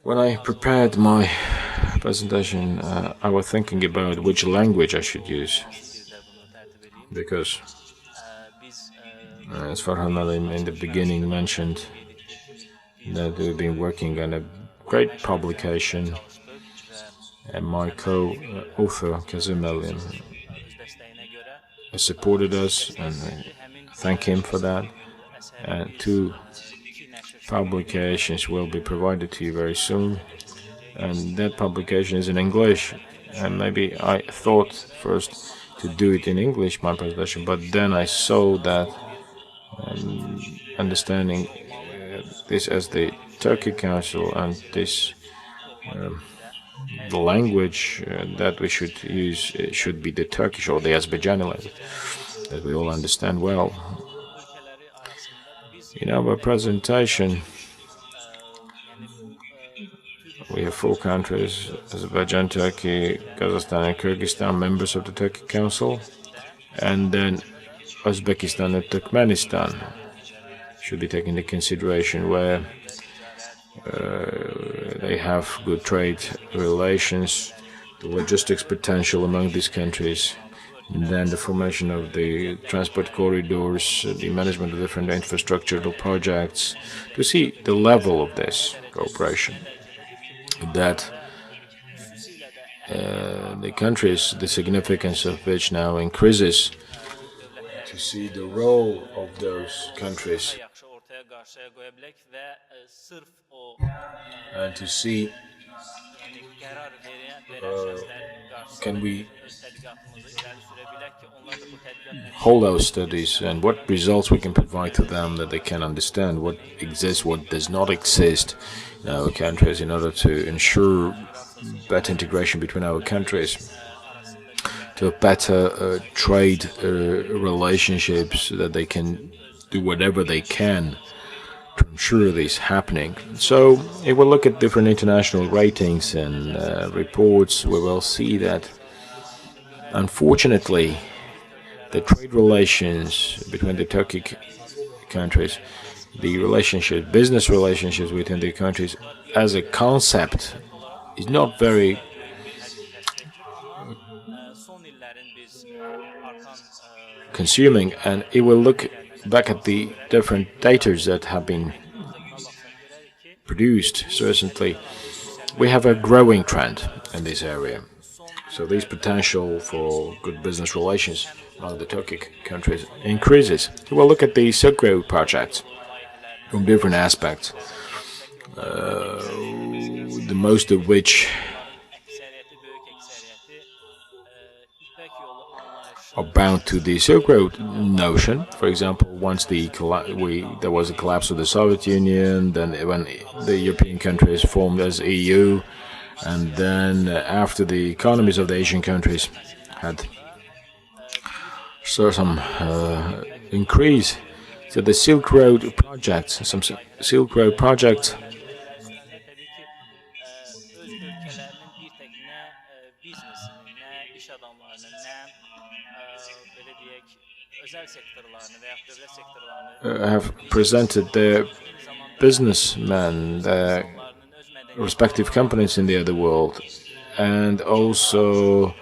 When I prepared my presentation, I was thinking about which language I should use, because as Farhan Ali in the beginning mentioned, that we've been working on a great publication, and my co-author Kazim Ali supported us, and I thank him for that. And two publications will be provided to you very soon, and that publication is in English. And maybe I thought first to do it in English, my presentation, but then I saw that understanding this as the Turkic Council and this the language that we should use should be the Turkish or the Azerbaijani language that we all understand well. In our presentation, we have 4 countries: Azerbaijan, Turkey, Kazakhstan, and Kyrgyzstan, members of the Turkic Council, and then Uzbekistan and Turkmenistan should be taken into consideration, where they have good trade relations, the logistics potential among these countries, and then the formation of the transport corridors, the management of different infrastructural projects, to see the level of this cooperation. That the countries, the significance of which now increases, to see the role of those countries, and to see can we hold our studies and what results we can provide to them, that they can understand what exists, what does not exist in our countries, in order to ensure better integration between our countries, to have better trade relationships, that they can do whatever they can to ensure this happening. So if we look at different international ratings and reports, we will see that unfortunately the trade relations between the Turkic countries, the relationship, business relationships between the countries as a concept is not very consuming. And it will look back at the different data that have been produced. Certainly, we have a growing trend in this area. So this potential for good business relations among the Turkic countries increases. We will look at the Silk Road projects from different aspects, the most of which are bound to the Silk Road notion. For example, once there was a collapse of the Soviet Union, then when the European countries formed as EU, and then after the economies of the Asian countries had some increase, so the Silk Road projects, some Silk Road projects have presented their businessmen, their respective companies in the other world, and also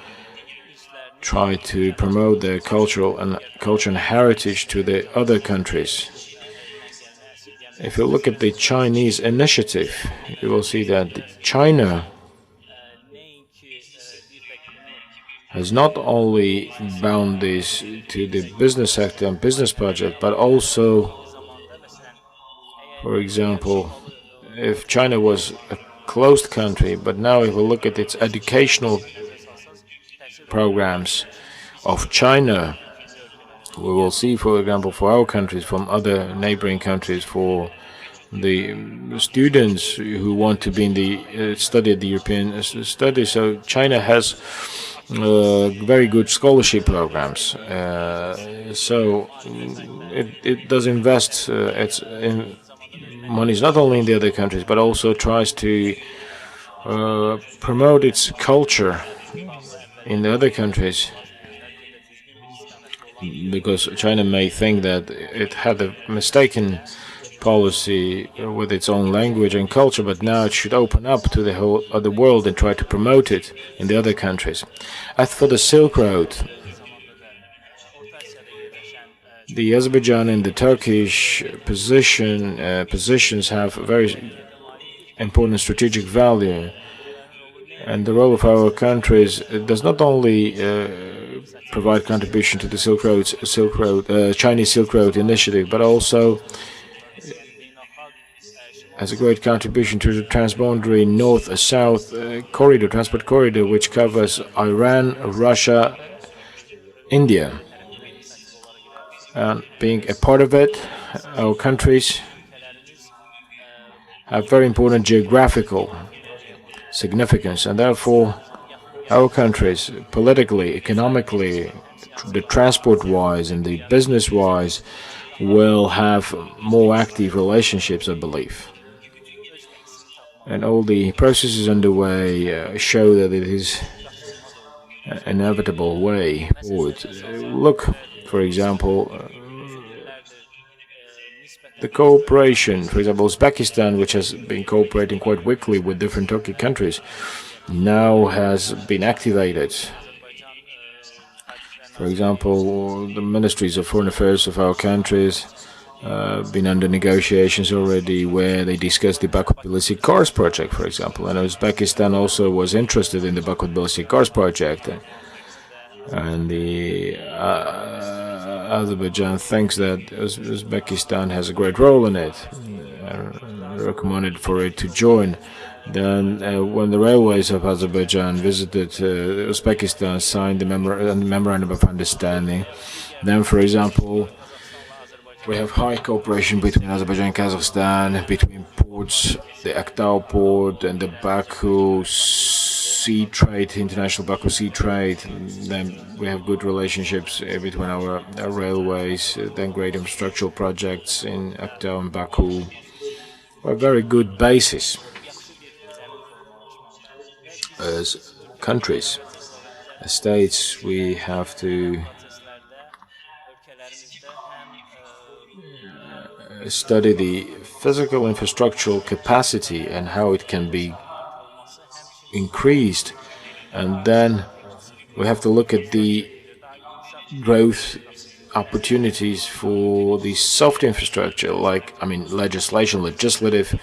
try to promote their culture and heritage to the other countries. If you look at the Chinese initiative, you will see that China has not only bound this to the business sector and business project, but also, for example, if China was a closed country, but now if we look at its educational programs of China, we will see, for example, for our countries, from other neighboring countries, for the students who want to be in the study the European studies. So China has very good scholarship programs. So it does invest its in monies not only in the other countries, but also tries to promote its culture in the other countries, because China may think that it had a mistaken policy with its own language and culture, but now it should open up to the whole other world and try to promote it in the other countries. As for the Silk Road, the Azerbaijan and the Turkish positions have very important strategic value, and the role of our countries does not only provide contribution to the Chinese Silk Road initiative, but also has a great contribution to the transboundary north-south corridor, transport corridor, which covers Iran, Russia, India. And being a part of it, our countries have very important geographical significance, and therefore our countries, politically, economically, the transport-wise and the business-wise, will have more active relationships, I believe. And all the processes underway show that it is an inevitable way forward. Look, for example, the cooperation, for example, Uzbekistan, which has been cooperating quite quickly with different Turkic countries, now has been activated. For example, the ministries of foreign affairs of our countries been under negotiations already, where they discussed the Baku-Tbilisi cars project, for example. And Uzbekistan also was interested in the Baku-Tbilisi cars project. And the Azerbaijan thinks that Uzbekistan has a great role in it, recommended for it to join. Then, when the railways of Azerbaijan visited Uzbekistan, signed the memorandum of understanding. Then, for example, we have high cooperation between Azerbaijan and Kazakhstan, between ports, the Aktau port and the Baku sea trade, international Baku sea trade. Then we have good relationships between our railways, then great infrastructural projects in Aktau and Baku. A very good basis as countries, as states. We have to study the physical infrastructural capacity and how it can be increased, and then we have to look at the growth opportunities for the soft infrastructure, like legislative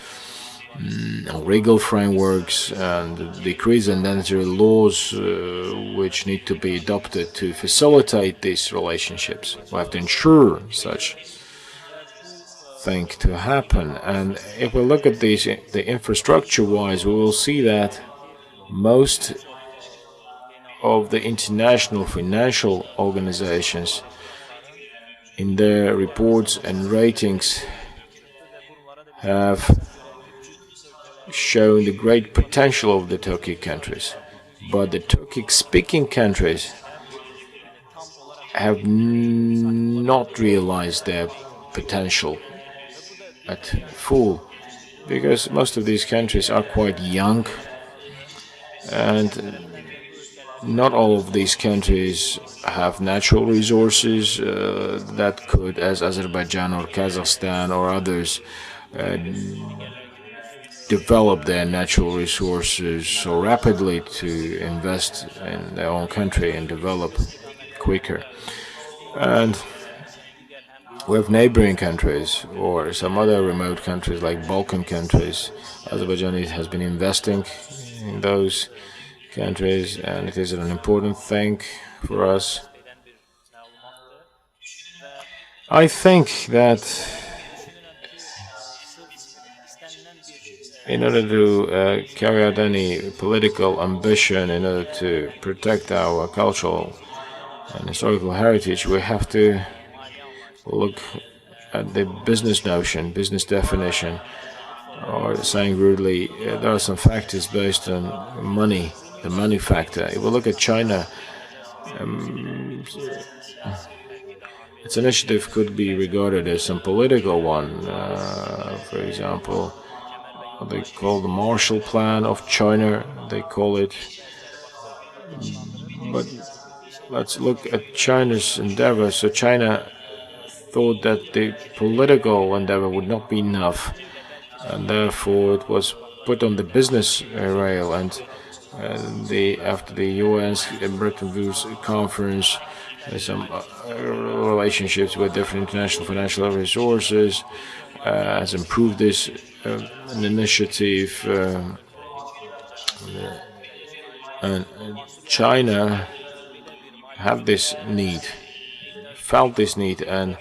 legal frameworks and decrees and necessary laws which need to be adopted to facilitate these relationships. We have to ensure such thing to happen. And if we look at these, the infrastructure-wise, we will see that most of the international financial organizations, in their reports and ratings, have shown the great potential of the Turkic countries. But the Turkic-speaking countries have not realized their potential at full, because most of these countries are quite young, and not all of these countries have natural resources that could, as Azerbaijan or Kazakhstan or others, develop their natural resources so rapidly to invest in their own country and develop quicker. And we have neighboring countries or some other remote countries like Balkan countries. Azerbaijan has been investing in those countries, and it is an important thing for us. I think that in order to carry out any political ambition, in order to protect our cultural and historical heritage, we have to look at the business notion, business definition, or saying rudely, there are some factors based on money, the money factor. If we look at China, its initiative could be regarded as some political one. For example, what they call the Marshall Plan of China, they call it. But let's look at China's endeavor. So China thought that the political endeavor would not be enough, and therefore it was put on the business rail. And after the UN's Bretton Woods conference, some relationships with different international financial resources has improved this an initiative, and China had this need, felt this need, and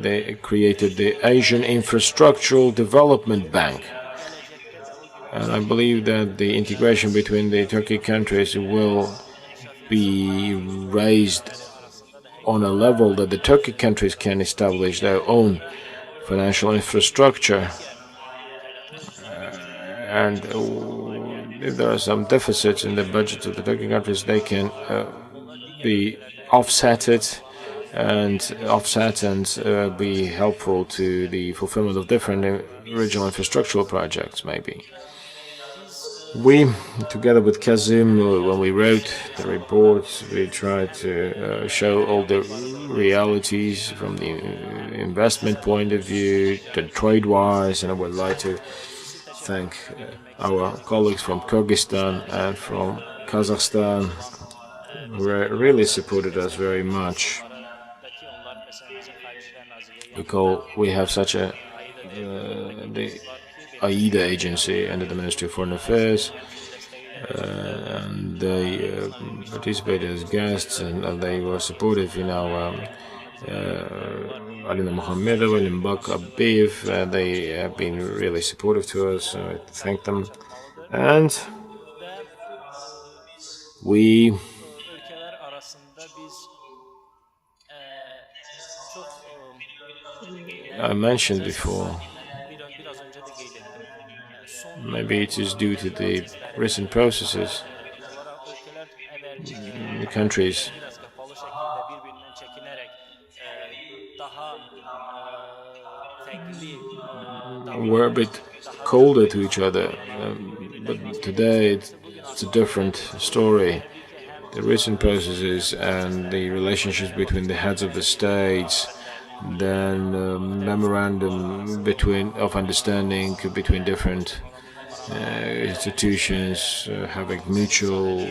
they created the Asian Infrastructural Development Bank. And I believe that the integration between the Turkic countries will be raised on a level that the Turkic countries can establish their own financial infrastructure. And if there are some deficits in the budgets of the Turkic countries, they can be offset and be helpful to the fulfillment of different regional infrastructural projects, maybe. We, together with Kazim, when we wrote the report, we tried to show all the realities from the investment point of view, the trade-wise, and I would like to thank our colleagues from Kyrgyzstan and from Kazakhstan, who really supported us very much. Because we have such the AIDA agency under the Ministry of Foreign Affairs, and they participated as guests, and they were supportive in our Alina Mohamedova and Baku Abiyev. They have been really supportive to us, so I thank them. And we I mentioned before, maybe it is due to the recent processes. The countries were a bit colder to each other, but today it's a different story. The recent processes and the relationships between the heads of the states, then memorandum of understanding between different institutions, having mutual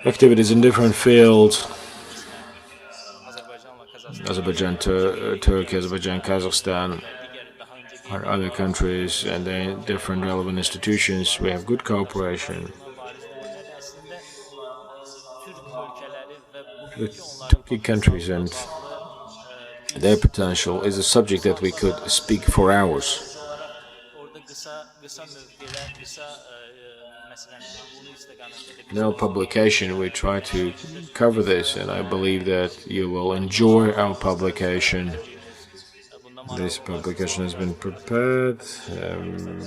activities in different fields. Azerbaijan, Turkey, Azerbaijan, Kazakhstan, or other countries, and then different relevant institutions. We have good cooperation. The Turkic countries and their potential is a subject that we could speak for hours. In our publication, we try to cover this, and I believe that you will enjoy our publication. This publication has been prepared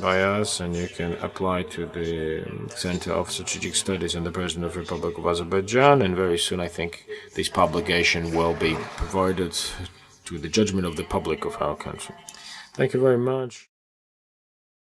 by us, and you can apply to the Center of Strategic Studies and the President of the Republic of Azerbaijan, and very soon I think this publication will be provided to the judgment of the public of our country. Thank you very much.